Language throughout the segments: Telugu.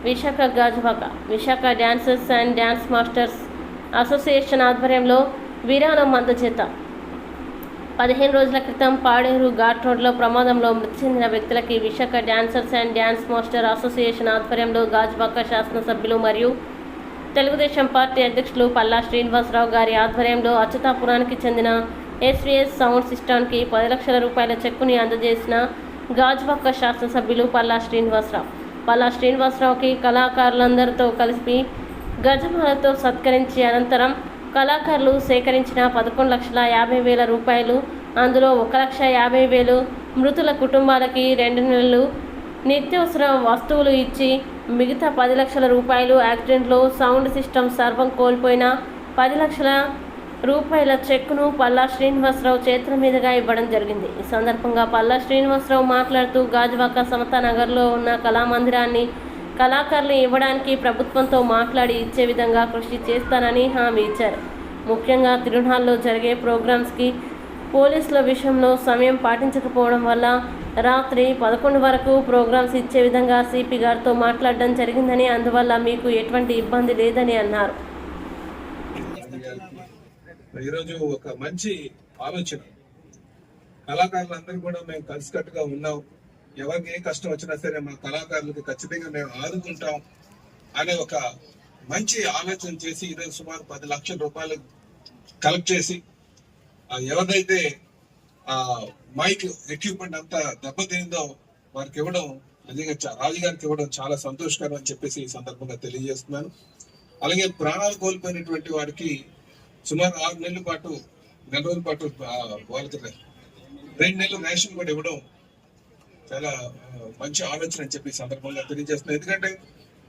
Visakha Gajuwaka Visakha dancers and dance masters association ఆధ్వర్యంలో విరాళం అందజేత 15 రోజుల క్రితం పాడేరు ఘాట్ రోడ్లో ప్రమాదంలో మృతి చెందిన వ్యక్తులకి Visakha dancers and dance master association ఆధ్వర్యంలో గాజువాక శాసనసభ్యులు మరియు తెలుగుదేశం పార్టీ అధ్యక్షులు పల్లా శ్రీనివాసరావు గారి ఆధ్వర్యంలో అచ్యుతాపురానికి చెందిన ఎస్వీఎస్ సౌండ్ సిస్టానికి 10 లక్షల రూపాయల చెక్కుని అందజేసిన గాజువాక శాసనసభ్యులు పల్లా శ్రీనివాసరావుకి కళాకారులందరితో కలిసి గజమాలతో సత్కరించి అనంతరం కళాకారులు సేకరించిన 11,50,000 రూపాయలు, అందులో 1,50,000 మృతుల కుటుంబాలకి 2 నెలలు నిత్యావసర వస్తువులు ఇచ్చి మిగతా 10 లక్షల రూపాయలు యాక్సిడెంట్లో సౌండ్ సిస్టమ్ సర్వం కోల్పోయిన 10 లక్షల రూపాయల చెక్కును పల్లా శ్రీనివాసరావు చేతుల మీదుగా ఇవ్వడం జరిగింది. ఈ సందర్భంగా పల్లా శ్రీనివాసరావు మాట్లాడుతూ గాజువాక సమతా నగర్లో ఉన్న కళామందిరాన్ని కళాకారులు ఇవ్వడానికి ప్రభుత్వంతో మాట్లాడి ఇచ్చే విధంగా కృషి చేస్తానని హామీ ఇచ్చారు. ముఖ్యంగా తిరునాళ్ళలో జరిగే ప్రోగ్రామ్స్కి పోలీసుల విషయంలో సమయం పాటించకపోవడం వల్ల రాత్రి 11 వరకు ప్రోగ్రామ్స్ ఇచ్చే విధంగా సిపి గారితో మాట్లాడడం జరిగిందని, అందువల్ల మీకు ఎటువంటి ఇబ్బంది లేదని అన్నారు. ఈరోజు ఒక మంచి ఆలోచన, కళాకారులందరూ కూడా మేము కలిసికట్టుగా ఉన్నాం, ఎవరికి ఏ కష్టం వచ్చినా సరే మా కళాకారులకు ఖచ్చితంగా మేము ఆదుకుంటాం అనే ఒక మంచి ఆలోచన చేసి ఈరోజు సుమారు 10 లక్షల రూపాయలు కలెక్ట్ చేసి ఎవరిదైతే మైక్ ఎక్విప్మెంట్ అంతా దెబ్బతిందో వారికి ఇవ్వడం నిజంగా రాజుగారికి ఇవ్వడం చాలా సంతోషకరం అని చెప్పేసి ఈ సందర్భంగా తెలియజేస్తున్నాను. అలాగే ప్రాణాలు కోల్పోయినటువంటి వారికి సుమారు 6 నెలల పాటు 2 రోజుల పాటు వాళ్ళకి 2 నెలలు రేషన్ కూడా ఇవ్వడం చాలా మంచి ఆలోచన అని చెప్పి సందర్భంగా తెలియజేస్తున్నాం. ఎందుకంటే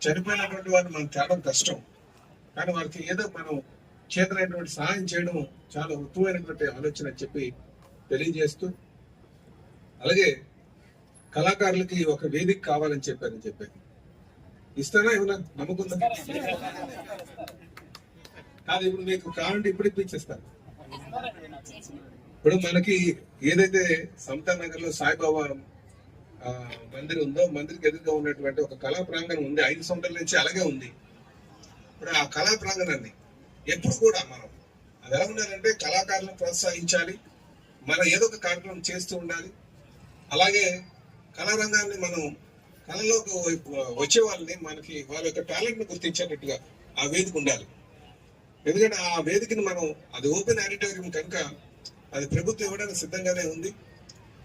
చనిపోయినటువంటి వారిని మనం తేవడం కష్టం, కానీ వారికి ఏదో మనం చేతనైనటువంటి సహాయం చేయడం చాలా ఉత్తమమైనటువంటి ఆలోచన అని చెప్పి తెలియజేస్తూ, అలాగే కళాకారులకి ఒక వేదిక కావాలని చెప్పారు. ఇస్తారా ఏమన్నా నమ్మకం కాదు, ఇప్పుడు మీకు కావాలంటే ఇప్పుడు ఇప్పించేస్తారు. ఇప్పుడు మనకి ఏదైతే సమతా నగర్ లో సాయిబాబా మందిర్ ఉందో, మందిర్కి ఎదురుగా ఉన్నటువంటి ఒక కళా ప్రాంగణం ఉంది, 5 సంవత్సరాల నుంచి అలాగే ఉంది. ఇప్పుడు ఆ కళా ప్రాంగణాన్ని ఎప్పుడు కూడా మనం అది ఎలా ఉండాలంటే కళాకారులను ప్రోత్సహించాలి, మనం ఏదో ఒక కార్యక్రమం చేస్తూ ఉండాలి. అలాగే కళారంగాన్ని మనం కళలోకి వచ్చే వాళ్ళని మనకి వాళ్ళ యొక్క టాలెంట్ ని గుర్తించేటట్టుగా ఆ వేదిక ఉండాలి. ఎందుకంటే ఆ వేదికను మనం అది ఓపెన్ ఆడిటోరియం కనుక అది ప్రభుత్వం ఇవ్వడానికి సిద్ధంగానే ఉంది.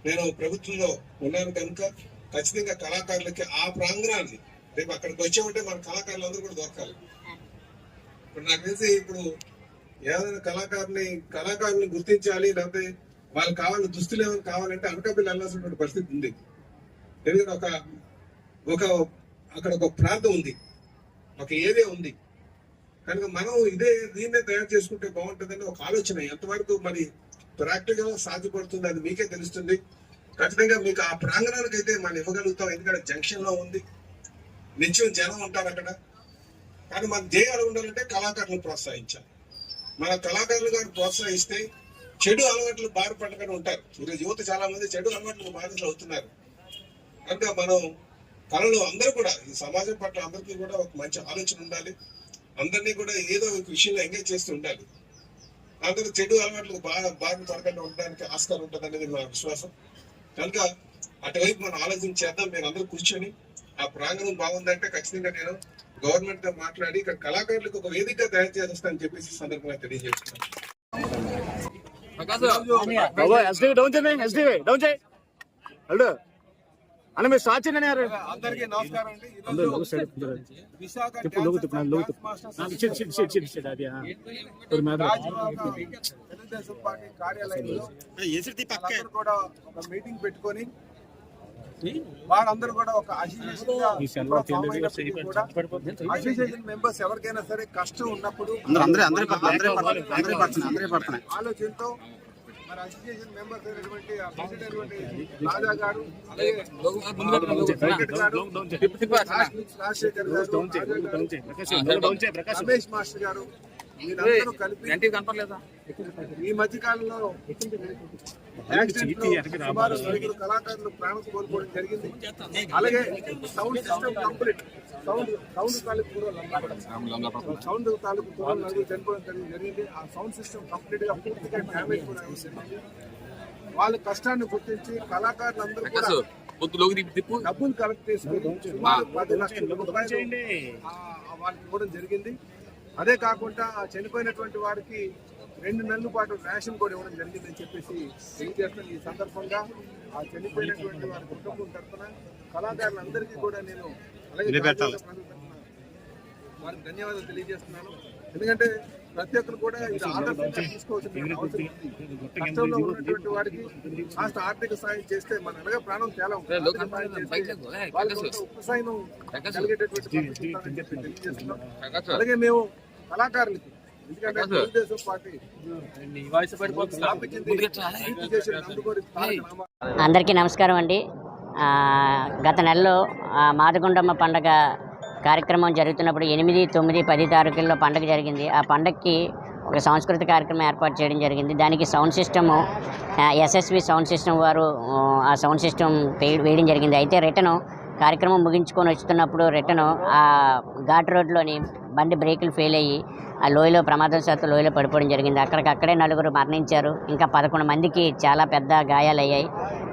నేను ప్రభుత్వంలో ఉన్నాను కనుక ఖచ్చితంగా కళాకారులకి ఆ ప్రాంగణాన్ని రేపు అక్కడికి వచ్చామంటే మన కళాకారులు అందరూ కూడా దొరకాలి. ఇప్పుడు నాకు తెలిసి ఇప్పుడు ఏదైనా కళాకారుని గుర్తించాలి, లేకపోతే వాళ్ళకి కావాలి దుస్తులు ఏమైనా కావాలంటే అనకాపల్లి వెళ్ళాల్సినటువంటి పరిస్థితి ఉంది. ఎందుకంటే అక్కడ ఒక ప్రాంతం ఉంది, ఒక ఏరియా ఉంది కనుక మనం దీన్నే తయారు చేసుకుంటే బాగుంటుందని ఒక ఆలోచన. ఎంతవరకు మరి ప్రాక్టికల్ సాధ్యపడుతుంది అది మీకే తెలుస్తుంది. ఖచ్చితంగా మీకు ఆ ప్రాంగణానికి అయితే మనం ఇవ్వగలుగుతాం, ఎందుకంటే జంక్షన్ లో ఉంది, నిత్యం జనం ఉంటారు అక్కడ. కానీ మన ధ్యేయాలు ఉండాలంటే కళాకారులను ప్రోత్సహించాలి. మన కళాకారులు గారు ప్రోత్సహిస్తే చెడు అలవాట్లు బాధపడకుండా ఉంటారు. ఈరోజు యువత చాలా మంది చెడు అలవాట్లకు బాధితులు అవుతున్నారు. కనుక మనం కళలు అందరూ కూడా ఈ సమాజం పట్ల అందరికీ కూడా ఒక మంచి ఆలోచన ఉండాలి, అందరినీ కూడా ఏదో ఒక విషయంలో ఎంగేజ్ చేస్తూ ఉండాలి. అందరూ చెడు అలవాట్లకు బాధపడకుండా ఉండడానికి ఆస్కారం ఉంటుంది అనేది నా విశ్వాసం. కనుక అటువైపు మనం ఆలోచన చేద్దాం. మీరు అందరూ కూర్చొని ఆ ప్రాంగణం బాగుందంటే ఖచ్చితంగా నేను గవర్నమెంట్ తో మాట్లాడి ఇక్కడ కళాకారులకు ఒక వేదిక తయారు చేస్తానని చెప్పేసి సందర్భంగా తెలియజేస్తున్నాను. అందరికీ నమస్కారం అండి. విశాఖ తెలుగుదేశం పార్టీ కార్యాలయంలో కూడా ఒక మీటింగ్ పెట్టుకొని వారందరూ కూడా ఒక అసోసియేషన్ మెంబర్స్ ఎవరికైనా సరే కష్టం ఉన్నప్పుడు ఆలోచనతో మరి అసోసియేషన్ మెంబర్స్ అయినటువంటి ప్రెసిడెంట్ రాజా గారు, రాజశేఖర్ గారు, రమేష్ మాస్టర్ గారు, వీరందరూ కలిపి ఈ మధ్య కాలంలో సుమారు 5 కళాకారులు ప్రాణం కోల్పోవడం జరిగింది. అలాగే సౌండ్ సిస్టమ్ కంప్లీట్ సౌండ్ తాలూకు నలుగురు చనిపోవడం జరిగింది. ఆ సౌండ్ సిస్టమ్ కంప్లీట్ గా పూర్తిగా డ్యామేజ్ కూడా అయింది. వాళ్ళ కష్టాన్ని గుర్తించి కళాకారులందరూ కూడా డబ్బులు కలెక్ట్ చేసుకుని సుమారు 10 లక్షల రూపాయలు వాళ్ళకి ఇవ్వడం జరిగింది. అదే కాకుండా చనిపోయినటువంటి వారికి 2 నెలల పాటు రేషన్ కూడా ఇవ్వడం జరిగిందని చెప్పేసి తెలియజేస్తాను. ఈ సందర్భంగా ఆ చనిపోయినటువంటి వారి కుటుంబం తరఫున కళాకారులందరికీ కూడా నేను అలాగే వారికి ధన్యవాదాలు తెలియజేస్తున్నాను. ఎందుకంటే ప్రతి ఒక్కరు కూడా ఇది ఆదర్శంగా తీసుకోవాల్సిన అవసరం ఉంది. కష్టంలో ఉన్నటువంటి వారికి కాస్త ఆర్థిక సాయం చేస్తే మన అనగా ప్రాణం చాలా ఉపసాయం కలిగేటటువంటి పరిస్థితి ఉంటుందని చెప్పి తెలియజేస్తున్నాం. అలాగే మేము కళాకారులకి ఎందుకంటే తెలుగుదేశం పార్టీ అందరికీ నమస్కారం అండి. గత నెలలో మాదగుండమ్మ పండగ కార్యక్రమం జరుగుతున్నప్పుడు 8, 9, 10 తారీఖుల్లో పండుగ జరిగింది. ఆ పండగకి ఒక సాంస్కృతిక కార్యక్రమం ఏర్పాటు చేయడం జరిగింది. దానికి sound system SSV sound system వారు ఆ సౌండ్ సిస్టమ్ వేయడం జరిగింది. అయితే రిటర్న్ కార్యక్రమం ముగించుకొని వస్తున్నప్పుడు రిటర్న్ ఆ ఘాట్ రోడ్లోని బండి బ్రేకులు ఫెయిల్ అయ్యి ఆ లోయలో ప్రమాదవశాత్తు లోయలో పడిపోవడం జరిగింది. అక్కడికక్కడే 4 మరణించారు. ఇంకా 11 మందికి చాలా పెద్ద గాయాలయ్యాయి.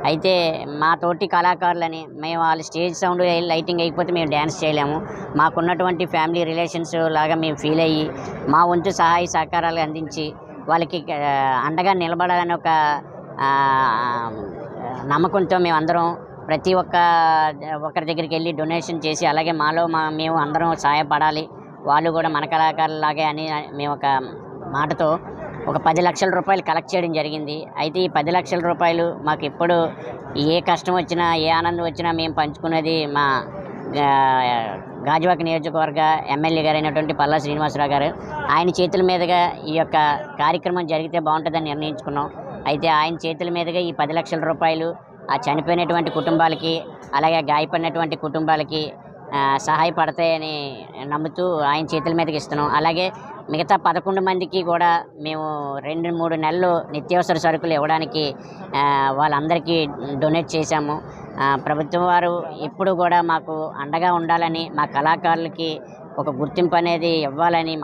అయితే మా తోటి కళాకారులని మేము వాళ్ళ స్టేజ్ సౌండ్ లైటింగ్ అయిపోతే మేము డ్యాన్స్ చేయలేము. మాకున్నటువంటి ఫ్యామిలీ రిలేషన్స్ లాగా మేము ఫీల్ అయ్యి మా వంతు సహాయ సహకారాలు అందించి వాళ్ళకి అండగా నిలబడాలని ఒక నమ్మకంతో మేమందరం ప్రతి ఒక్కరి దగ్గరికి వెళ్ళి డొనేషన్ చేసి అలాగే మేము అందరం సహాయపడాలి, వాళ్ళు కూడా మన కళాకారులాగే అని మేము ఒక మాటతో ఒక 10 లక్షల రూపాయలు కలెక్ట్ చేయడం జరిగింది. అయితే ఈ 10 లక్షల రూపాయలు మాకు ఎప్పుడు ఏ కష్టం వచ్చినా ఏ ఆనందం వచ్చినా మేము పంచుకునేది మా గాజువాక నియోజకవర్గ ఎమ్మెల్యే గారు అయినటువంటి పల్లా శ్రీనివాసరావు గారు. ఆయన చేతుల మీదుగా ఈ యొక్క కార్యక్రమం జరిగితే బాగుంటుందని నిర్ణయించుకున్నాం. అయితే ఆయన చేతుల మీదుగా ఈ 10 లక్షల రూపాయలు ఆ చనిపోయినటువంటి కుటుంబాలకి అలాగే గాయపడినటువంటి కుటుంబాలకి సహాయపడతాయని నమ్ముతూ ఆయన చేతుల మీదకి ఇస్తున్నాం. అలాగే మిగతా 11 మందికి కూడా మేము 2-3 నెలలు నిత్యావసర సరుకులు ఇవ్వడానికి వాళ్ళందరికీ డొనేట్ చేశాము. ప్రభుత్వం వారు ఎప్పుడు కూడా మాకు అండగా ఉండాలని, మా కళాకారులకి ఒక గుర్తింపు అనేది ఇవ్వాలని